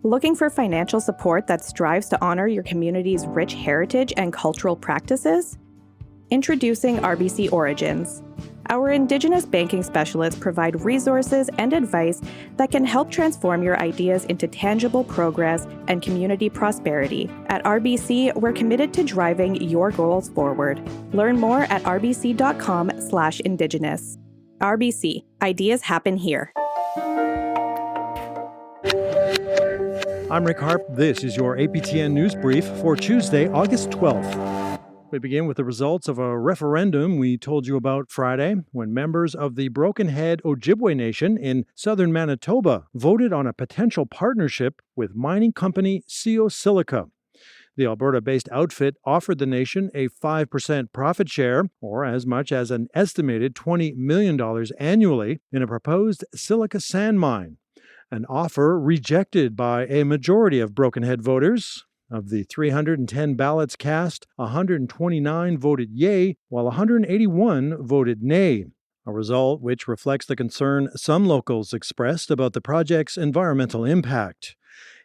Looking for financial support that strives to honor your community's rich heritage and cultural practices? Introducing RBC Origins. Our Indigenous banking specialists provide resources and advice that can help transform your ideas into tangible progress and community prosperity. At RBC, we're committed to driving your goals forward. Learn more at rbc.com/indigenous. RBC, ideas happen here. I'm Rick Harp. This is your APTN News Brief for Tuesday, August 12th. We begin with the results of a referendum we told you about Friday when members of the Brokenhead Ojibway Nation in southern Manitoba voted on a potential partnership with mining company Sio Silica. The Alberta-based outfit offered the nation a 5% profit share, or as much as an estimated $20 million annually, in a proposed silica sand mine. An offer rejected by a majority of Brokenhead voters. Of the 310 ballots cast, 129 voted yea, while 181 voted nay. A result which reflects the concern some locals expressed about the project's environmental impact.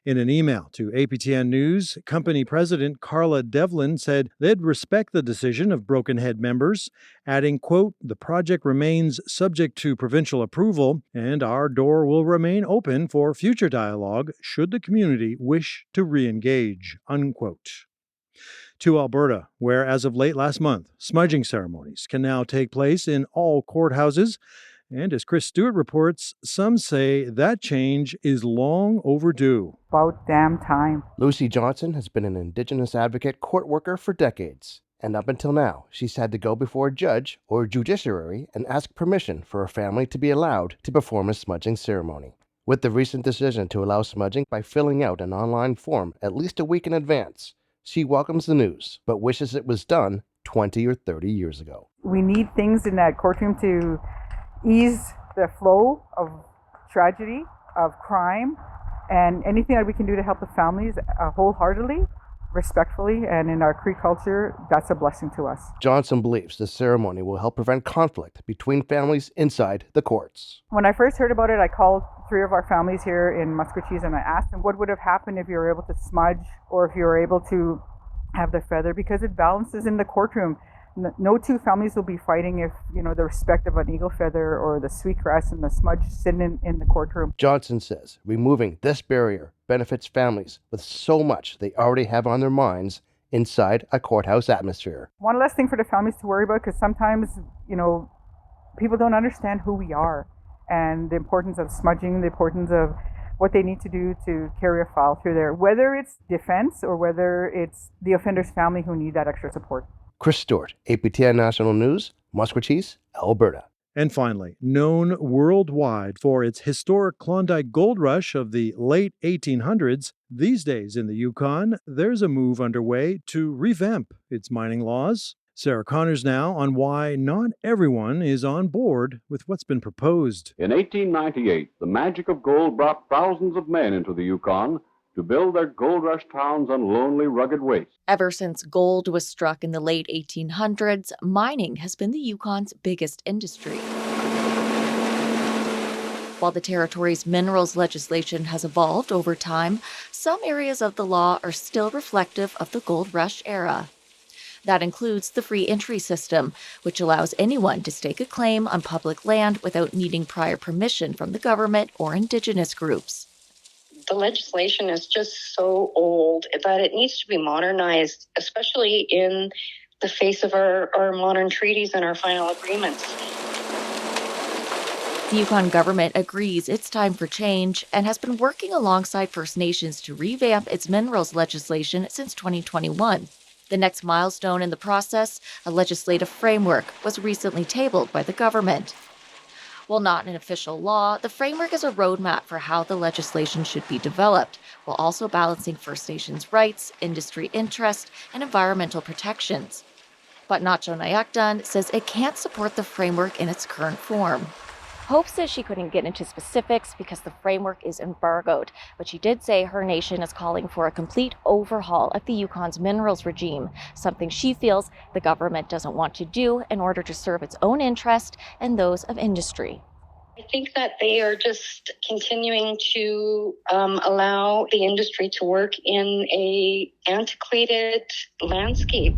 In an email to APTN News, company president Carla Devlin said they'd respect the decision of Brokenhead members, adding, quote, "The project remains subject to provincial approval, and our door will remain open for future dialogue should the community wish to re-engage," unquote. To Alberta, where as of late last month, smudging ceremonies can now take place in all courthouses. And as Chris Stewart reports, some say that change is long overdue. About damn time. Lucy Johnson has been an Indigenous advocate court worker for decades. And up until now, she's had to go before a judge or judiciary and ask permission for her family to be allowed to perform a smudging ceremony. With the recent decision to allow smudging by filling out an online form at least a week in advance, she welcomes the news, but wishes it was done 20 or 30 years ago. We need things in that courtroom to ease the flow of tragedy, of crime, and anything that we can do to help the families wholeheartedly, respectfully, and in our Cree culture, that's a blessing to us. Johnson believes the ceremony will help prevent conflict between families inside the courts. When I first heard about it, I called 3 of our families here in Musqueam and I asked them what would have happened if you were able to smudge or if you were able to have the feather, because it balances in the courtroom. No 2 families will be fighting if, the respect of an eagle feather or the sweetgrass and the smudge sitting in the courtroom. Johnson says removing this barrier benefits families with so much they already have on their minds inside a courthouse atmosphere. One less thing for the families to worry about, because sometimes, people don't understand who we are and the importance of smudging, the importance of what they need to do to carry a file through there, whether it's defense or whether it's the offender's family who need that extra support. Chris Stewart, APTN National News, Musqueam, Alberta. And finally, known worldwide for its historic Klondike gold rush of the late 1800s, these days in the Yukon, there's a move underway to revamp its mining laws. Sarah Connors now on why not everyone is on board with what's been proposed. In 1898, the magic of gold brought thousands of men into the Yukon to build their gold rush towns on lonely, rugged wastes. Ever since gold was struck in the late 1800s, mining has been the Yukon's biggest industry. While the territory's minerals legislation has evolved over time, some areas of the law are still reflective of the gold rush era. That includes the free entry system, which allows anyone to stake a claim on public land without needing prior permission from the government or Indigenous groups. The legislation is just so old that it needs to be modernized, especially in the face of our modern treaties and our final agreements. The Yukon government agrees it's time for change and has been working alongside First Nations to revamp its minerals legislation since 2021. The next milestone in the process, a legislative framework, was recently tabled by the government. While not an official law, the framework is a roadmap for how the legislation should be developed, while also balancing First Nations rights, industry interest, and environmental protections. But Nacho Nayakdan says it can't support the framework in its current form. Hope says she couldn't get into specifics because the framework is embargoed, but she did say her nation is calling for a complete overhaul of the Yukon's minerals regime, something she feels the government doesn't want to do in order to serve its own interest and those of industry. I think that they are just continuing to allow the industry to work in a antiquated landscape.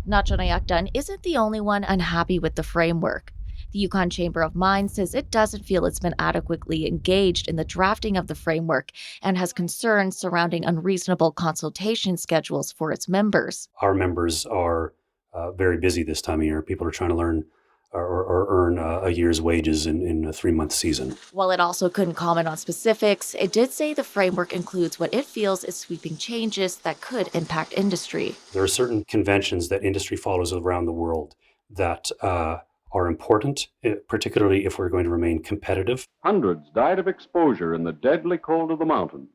Nachanayak Dunn isn't the only one unhappy with the framework. The Yukon Chamber of Mines says it doesn't feel it's been adequately engaged in the drafting of the framework and has concerns surrounding unreasonable consultation schedules for its members. Our members are very busy this time of year. People are trying to learn or earn a year's wages in a 3-month season. While it also couldn't comment on specifics, it did say the framework includes what it feels is sweeping changes that could impact industry. There are certain conventions that industry follows around the world that are important, particularly if we're going to remain competitive. Hundreds died of exposure in the deadly cold of the mountains.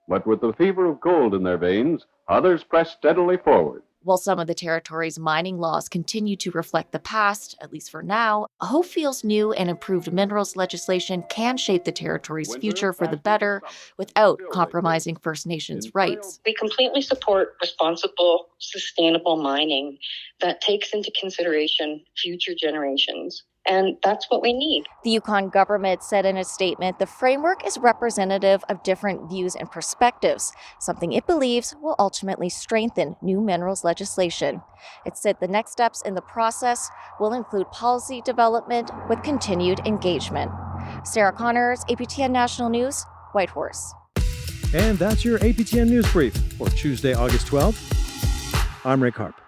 But with the fever of gold in their veins, others pressed steadily forward. While some of the territory's mining laws continue to reflect the past, at least for now, Hope feels new and improved minerals legislation can shape the territory's future for the better without compromising First Nations rights. We completely support responsible, sustainable mining that takes into consideration future generations. And that's what we need. The Yukon government said in a statement the framework is representative of different views and perspectives, something it believes will ultimately strengthen new minerals legislation. It said the next steps in the process will include policy development with continued engagement. Sarah Connors, APTN National News, Whitehorse. And that's your APTN News Brief for Tuesday, August 12th. I'm Rick Harp.